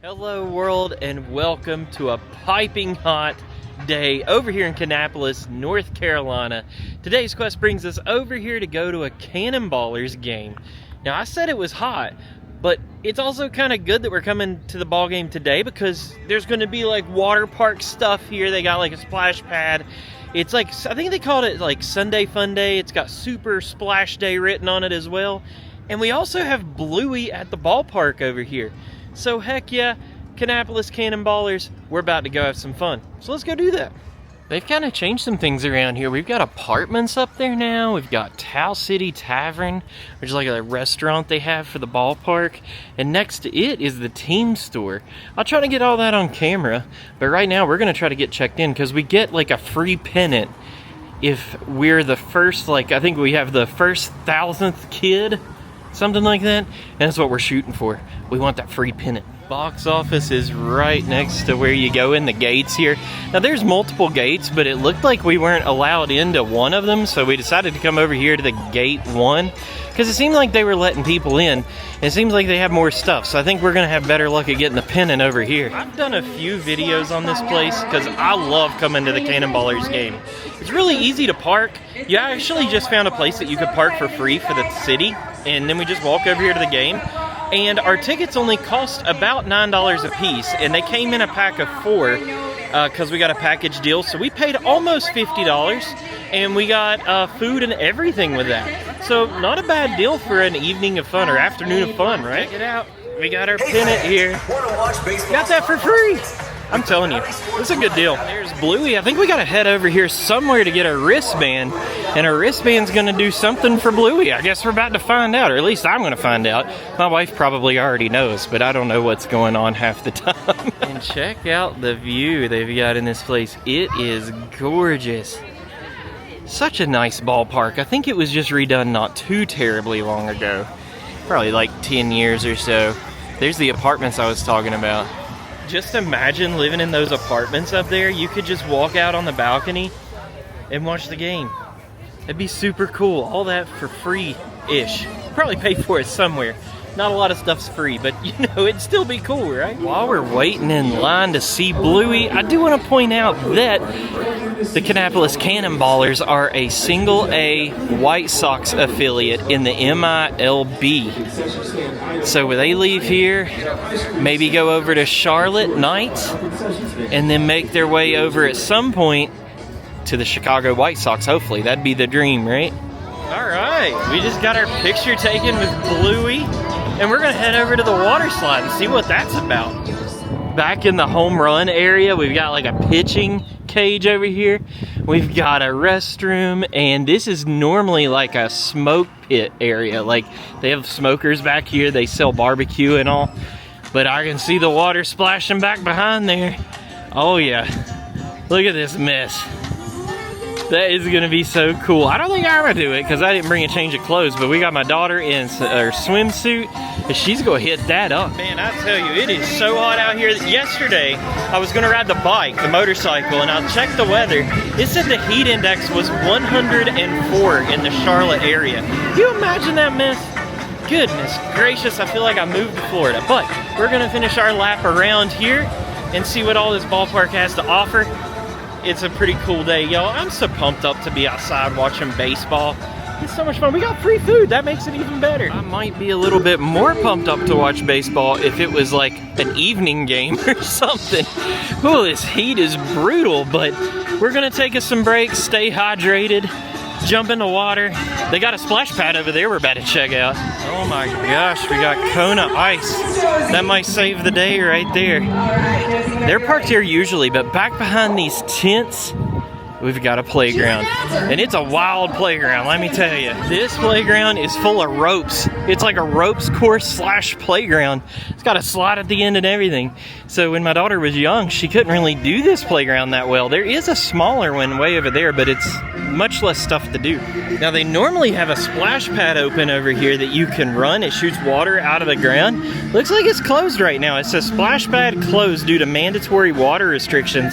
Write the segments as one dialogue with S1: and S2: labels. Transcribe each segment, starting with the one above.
S1: Hello world, and welcome to a piping hot day over here in Kannapolis, North Carolina. Today's quest brings us over here to go to a Cannon Ballers game. Now I said it was hot, but it's also kind of good that we're coming to the ball game today because there's going to be like water park stuff here. They got like a splash pad. It's like, I think they called it like Sunday Funday. It's got Super Splash Day written on it as well. And we also have Bluey at the ballpark over here. So heck yeah, Kannapolis Cannon Ballers, we're about to go have some fun. So let's go do that. They've kind of changed some things around here. We've got apartments up there now. We've got Tau City Tavern, which is like a restaurant they have for the ballpark. And next to it is the team store. I'll try to get all that on camera, but right now we're gonna try to get checked in because we get like a free pennant if we're the first, like I think we have the first 1,000th kid, something like that, and that's what we're shooting for. We want that free pennant. Box office is right next to where you go in the gates here. Now there's multiple gates, but it looked like we weren't allowed into one of them, so we decided to come over here to the gate 1 because it seemed like they were letting people in. It seems like they have more stuff, so I think we're gonna have better luck at getting the pennant over here. I've done a few videos on this place because I love coming to the Cannon Ballers game. It's really easy to park. You actually just found a place that you could park for free for the city, and then we just walk over here to the game. And our tickets only cost about $9 a piece, and they came in a pack of 4 because we got a package deal. So we paid almost $50, and we got food and everything with that. So not a bad deal for an evening of fun or afternoon of fun, right? Check it out. We got our pennant here. Got that for free. I'm telling you, it's a good deal. There's Bluey. I think we gotta head over here somewhere to get a wristband, and our wristband's gonna do something for Bluey. I guess we're about to find out, or at least I'm gonna find out. My wife probably already knows, but I don't know what's going on half the time. And check out the view they've got in this place. It is gorgeous. Such a nice ballpark. I think it was just redone not too terribly long ago. Probably like 10 years or so. There's the apartments I was talking about. Just imagine living in those apartments up there. You could just walk out on the balcony and watch the game. It'd be super cool. All that for free-ish. Probably pay for it somewhere. Not a lot of stuff's free, but you know, it'd still be cool, right? While we're waiting in line to see Bluey, I do want to point out that the Kannapolis Cannon Ballers are a single A White Sox affiliate in the MiLB. So when they leave here, maybe go over to Charlotte Knights, and then make their way over at some point to the Chicago White Sox, hopefully. That'd be the dream, right? Alright, we just got our picture taken with Bluey, and we're gonna head over to the water slide and see what that's about. Back in the home run area, we've got like a pitching cage over here. We've got a restroom, and this is normally like a smoke pit area. Like they have smokers back here, they sell barbecue and all. But I can see the water splashing back behind there. Oh yeah, look at this mess. That is gonna be so cool. I don't think I'm gonna do it because I didn't bring a change of clothes, but we got my daughter in her swimsuit, and she's gonna hit that up. Man, I tell you, it is so hot out here. Yesterday, I was gonna ride the bike, the motorcycle, and I checked the weather. It said the heat index was 104 in the Charlotte area. Can you imagine that mess? Goodness gracious, I feel like I moved to Florida. But we're gonna finish our lap around here and see what all this ballpark has to offer. It's a pretty cool day, y'all. I'm so pumped up to be outside watching baseball. It's so much fun. We got free food. That makes it even better. I might be a little bit more pumped up to watch baseball if it was like an evening game or something. Oh, this heat is brutal, but we're gonna take us some breaks, stay hydrated, jump in the water. They got a splash pad over there we're about to check out. Oh my gosh, we got Kona ice. That might save the day right there. They're parked here usually, but back behind these tents, we've got a playground. And it's a wild playground, let me tell you. This playground is full of ropes. It's like a ropes course slash playground. It's got a slide at the end and everything. So when my daughter was young, she couldn't really do this playground that well. There is a smaller one way over there, but it's much less stuff to do. Now they normally have a splash pad open over here that you can run. It shoots water out of the ground. Looks like it's closed right now. It says splash pad closed due to mandatory water restrictions.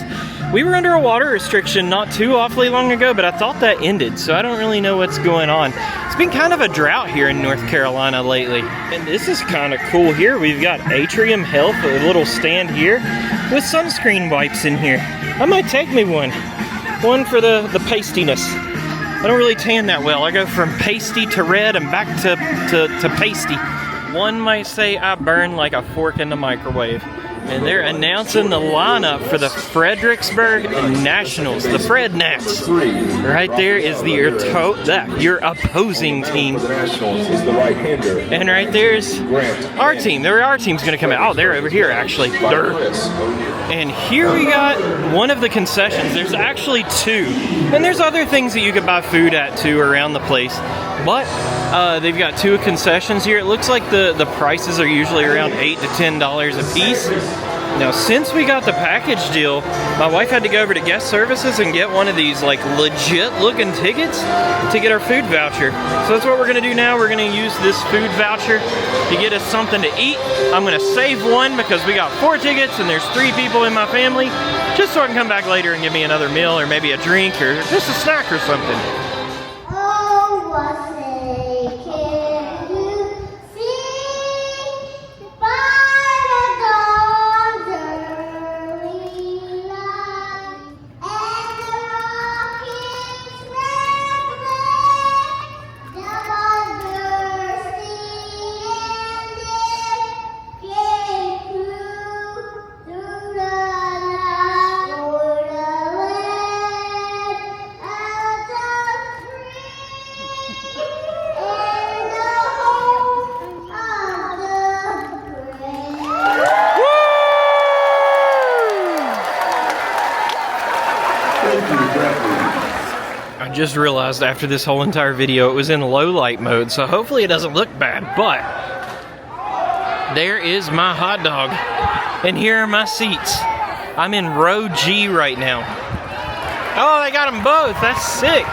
S1: We were under a water restriction not too awfully long ago, but I thought that ended, so I don't really know what's going on. It's been kind of a drought here in North Carolina lately. And this is kind of cool here. We've got Atrium Health, a little stand here with sunscreen wipes in here. I might take me one. One for the pastiness. I don't really tan that well. I go from pasty to red and back to pasty. One might say I burn like a fork in the microwave. And they're announcing the lineup for the Fredericksburg Nationals, the Fred Nats. Right there is your opposing team. And right there's our team. Our team's going to come out. Oh, they're over here, actually. And here we got one of the concessions. There's actually two. And there's other things that you could buy food at, too, around the place. But they've got two concessions here. It looks like the prices are usually around $8 to $10 a piece. Now, since we got the package deal, my wife had to go over to guest services and get one of these like legit looking tickets to get our food voucher. So that's what we're gonna do now. We're gonna use this food voucher to get us something to eat. I'm gonna save one because we got 4 tickets and there's 3 people in my family, just so I can come back later and give me another meal or maybe a drink or just a snack or something. I just realized after this whole entire video it was in low light mode, so hopefully it doesn't look bad, but there is my hot dog and here are my seats. I'm in row G right now. Oh, they got them both. That's sick.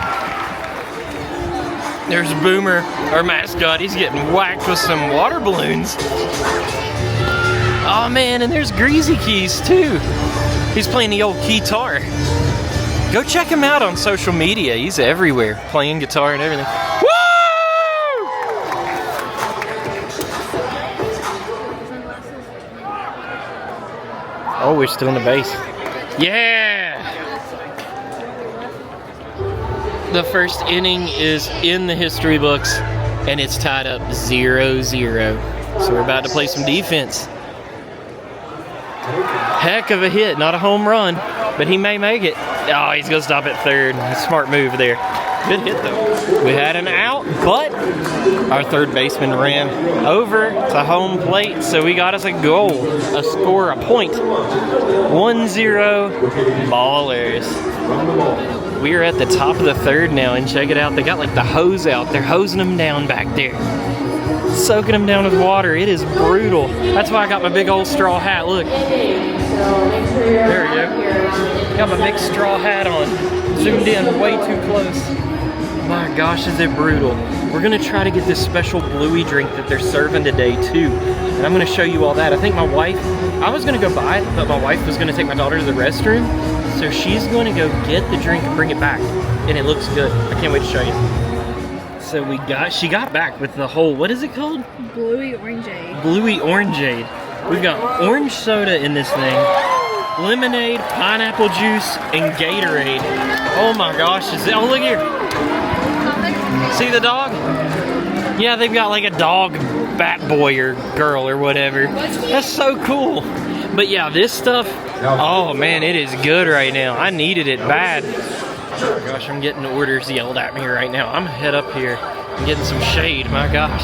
S1: There's Boomer, our mascot. He's getting whacked with some water balloons. Oh man, and there's Greasy Keys too. He's playing the old guitar. Go check him out on social media. He's everywhere, playing guitar and everything. Woo! Oh, we're still in the base. Yeah! The first inning is in the history books, and it's tied up 0-0. So we're about to play some defense. Heck of a hit, not a home run, but he may make it. Oh, he's gonna stop at third. Smart move there. Good hit though. We had an out, but our third baseman ran over to home plate, so we got us a goal, a score, a point. 1-0 Ballers. We're at the top of the third now, and check it out. They got like the hose out. They're hosing them down back there. Soaking them down with water. It is brutal. That's why I got my big old straw hat. Look. There we go. Got my big straw hat on. Zoomed in way too close. My gosh, is it brutal. We're gonna try to get this special Bluey drink that they're serving today too. And I'm gonna show you all that. I think my wife, I was gonna go buy it, but my wife was gonna take my daughter to the restroom. So she's gonna go get the drink and bring it back. And it looks good. I can't wait to show you. So she got back with the whole, what is it called?
S2: Bluey Orangeade.
S1: Bluey Orangeade. We've got orange soda in this thing, lemonade, pineapple juice, and Gatorade. Oh my gosh, oh look here. See the dog? Yeah, they've got like a dog bat boy or girl or whatever. That's so cool. But yeah, this stuff, oh man, it is good right now. I needed it bad. Oh gosh, I'm getting orders yelled at me right now. I'm gonna head up here and getting some shade, my gosh.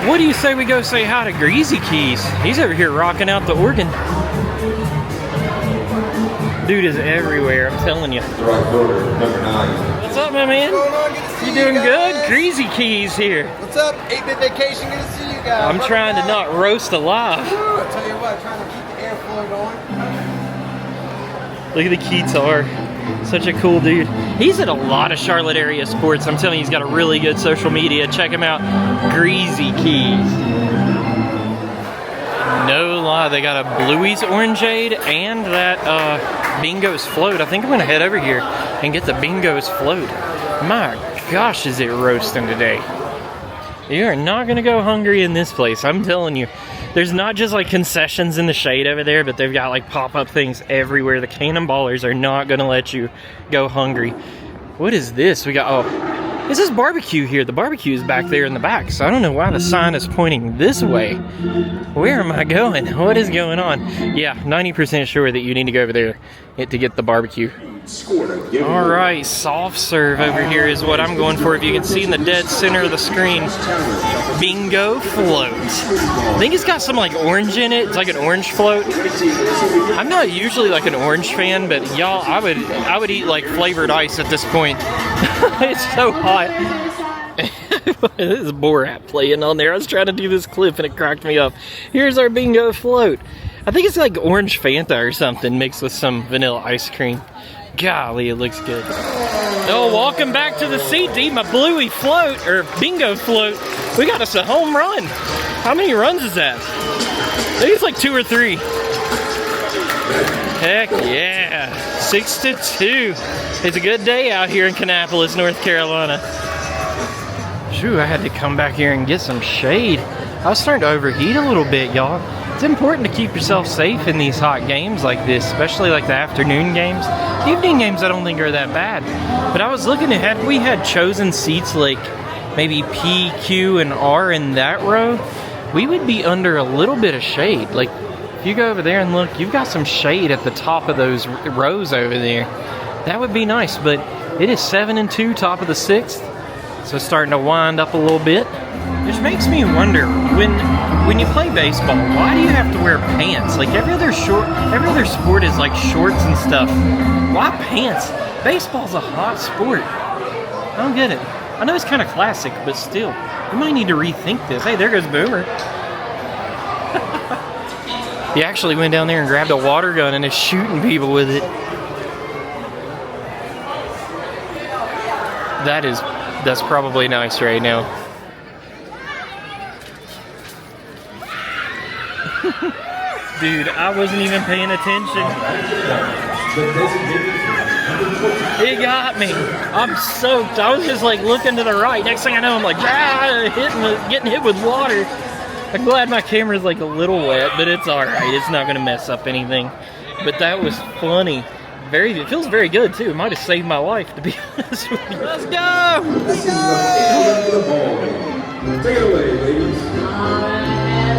S1: What do you say we go say hi to Greasy Keys? He's over here rocking out the organ. Dude is everywhere, I'm telling you. What's up, my man? You doing good? Greasy Keys here.
S3: What's up? 8-bit vacation, good to see you guys.
S1: I'm trying to not roast alive.
S3: I'll tell you what, trying to keep the airflow going.
S1: Look at the guitar. Such a cool dude. He's at a lot of Charlotte area sports. I'm telling you, he's got a really good social media. Check him out. Greasy Keys. No lie, they got a Bluey's Orangeade and that Bingo's float. I think I'm gonna head over here and get the Bingo's float. My gosh, is it roasting today. You are not gonna go hungry in this place, I'm telling you. There's not just like concessions in the shade over there, but they've got like pop-up things everywhere. The Cannon Ballers are not gonna let you go hungry. What is this? We got, oh, this is barbecue here. The barbecue is back there in the back, so I don't know why the sign is pointing this way. Where am I going? What is going on? Yeah, 90% sure that you need to go over there to get the barbecue. All right, soft serve over here is what I'm going for. If you can see in the dead center of the screen, Bingo float. I think it's got some like orange in it. It's like an orange float. I'm not usually like an orange fan, but y'all, I would eat like flavored ice at this point. It's so hot. This is Borat playing on there. I was trying to do this clip and it cracked me up. Here's our Bingo float. I think it's like orange Fanta or something mixed with some vanilla ice cream. Golly, it looks good. Oh, welcome back to the seat to eat my Bluey float, or Bingo float. We got us a home run. How many runs is that? I think it's like 2 or 3. Heck yeah, 6-2. It's a good day out here in Kannapolis, North Carolina. Phew, I had to come back here and get some shade. I was starting to overheat a little bit, y'all. It's important to keep yourself safe in these hot games like this, especially like the afternoon games. The evening games I don't think are that bad. But I was looking at, we had chosen seats like maybe P, Q, and R in that row, we would be under a little bit of shade. Like, if you go over there and look, you've got some shade at the top of those rows over there. That would be nice, but it is 7-2, top of the 6th. So it's starting to wind up a little bit. Which makes me wonder, when you play baseball, why do you have to wear pants? Like every other sport is like shorts and stuff. Why pants? Baseball's a hot sport. I don't get it. I know it's kind of classic, but still, we might need to rethink this. Hey, there goes Boomer. He actually went down there and grabbed a water gun and is shooting people with it. That's probably nice right now. Dude, I wasn't even paying attention. It got me. I'm soaked. I was just like looking to the right. Next thing I know, I'm like, getting hit with water. I'm glad my camera's like a little wet, but it's alright. It's not going to mess up anything. But that was funny. It feels very good too. It might have saved my life, to be honest with you. Let's go!
S2: Let's go! Take it away, ladies.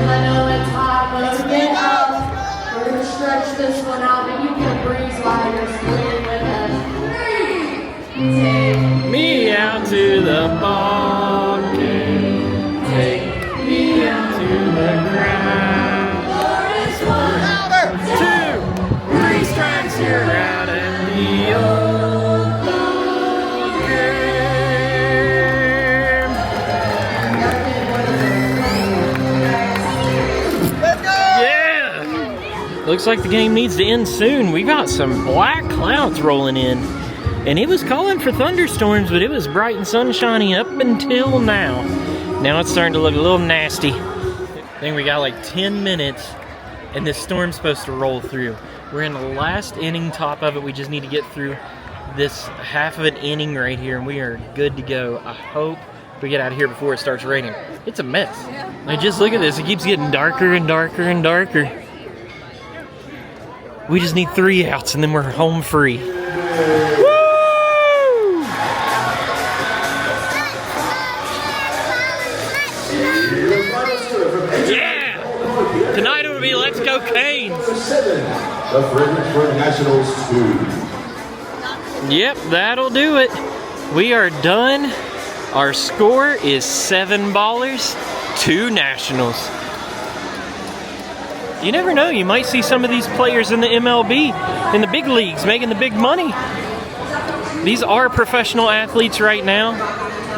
S4: I know it's hot, but let's get up. We're going to stretch this one out, and you can breeze while you're swinging with us. Take
S1: me out to the ball game. Take me out to the ground. For it's 1, 2, 3 strikes, you're out at the old ball game.
S3: Let's go!
S1: Yeah! Looks like the game needs to end soon. We got some black clouds rolling in. And it was calling for thunderstorms, but it was bright and sunshiny up until now. Now it's starting to look a little nasty. I think we got like 10 minutes, and this storm's supposed to roll through. We're in the last inning, top of it. We just need to get through this half of an inning right here, and we are good to go. I hope we get out of here before it starts raining. It's a mess. Like, just look at this. It keeps getting darker and darker and darker. We just need 3 outs, and then we're home free. Tonight it will be Let's Go Canes.
S2: The Fredericksburg Nationals 2.
S1: Yep, that'll do it. We are done. Our score is 7 Ballers, 2 Nationals. You never know, you might see some of these players in the MiLB, in the big leagues, making the big money. These are professional athletes right now,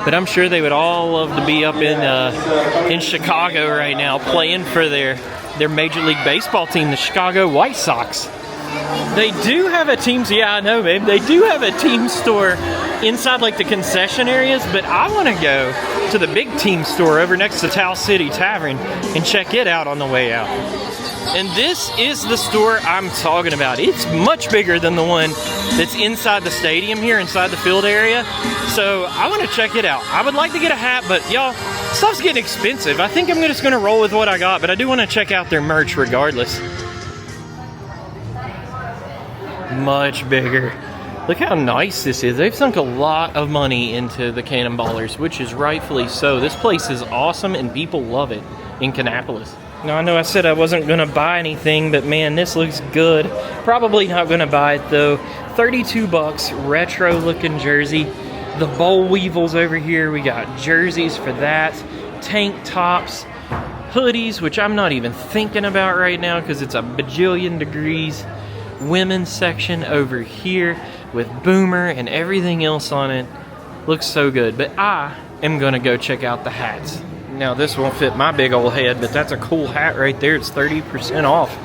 S1: but I'm sure they would all love to be up in Chicago right now, playing for their Major League Baseball team, the Chicago White Sox. They do have a team, yeah, I know, babe. They do have a team store inside like the concession areas, but I want to go to the big team store over next to Towel City Tavern and check it out on the way out. And this is the store I'm talking about. It's much bigger than the one that's inside the stadium here, inside the field area. So I want to check it out. I would like to get a hat, but y'all, stuff's getting expensive. I think I'm just gonna roll with what I got, but I do want to check out their merch regardless. Much bigger. Look how nice this is. They've sunk a lot of money into the Cannon Ballers, which is rightfully so. This place is awesome and people love it in Kannapolis. Now I know I said I wasn't gonna buy anything, but man, this looks good. Probably not gonna buy it though. 32 bucks, retro looking jersey. The boll weevils over here, we got jerseys for that. Tank tops, hoodies, which I'm not even thinking about right now because it's a bajillion degrees. Women's section over here with Boomer and everything else on it. Looks so good, but I am gonna go check out the hats. Now this won't fit my big old head, but that's a cool hat right there. It's 30% off.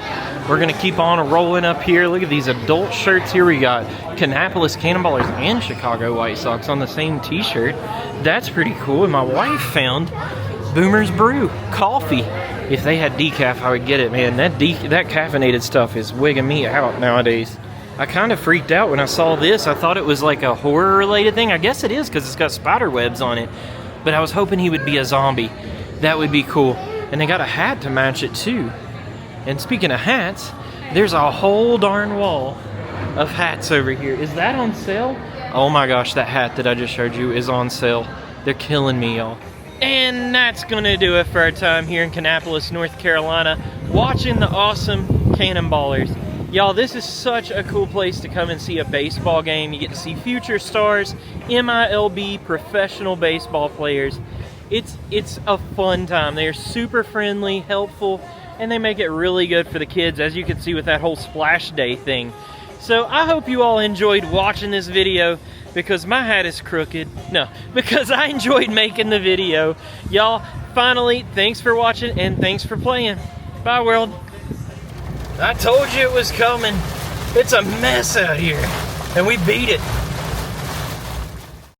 S1: We're gonna keep on rolling up here. Look at these adult shirts here. We got Kannapolis Cannon Ballers and Chicago White Sox on the same t-shirt. That's pretty cool. And my wife found Boomer's Brew coffee. If they had decaf, I would get it, man. That caffeinated stuff is wigging me out nowadays. I kind of freaked out when I saw this. I thought it was like a horror-related thing. I guess it is because it's got spider webs on it. But I was hoping he would be a zombie. That would be cool. And they got a hat to match it too. And speaking of hats, there's a whole darn wall of hats over here. Is that on sale? Oh my gosh, that hat that I just showed you is on sale. They're killing me, y'all. And that's gonna do it for our time here in Kannapolis, North Carolina, watching the awesome Cannon Ballers. Y'all, this is such a cool place to come and see a baseball game. You get to see future stars, MiLB, professional baseball players. It's a fun time. They are super friendly, helpful, and they make it really good for the kids, as you can see with that whole splash day thing. So I hope you all enjoyed watching this video, because my hat is crooked. No, because I enjoyed making the video. Y'all, finally, thanks for watching and thanks for playing. Bye, world. I told you it was coming. It's a mess out here, and we beat it.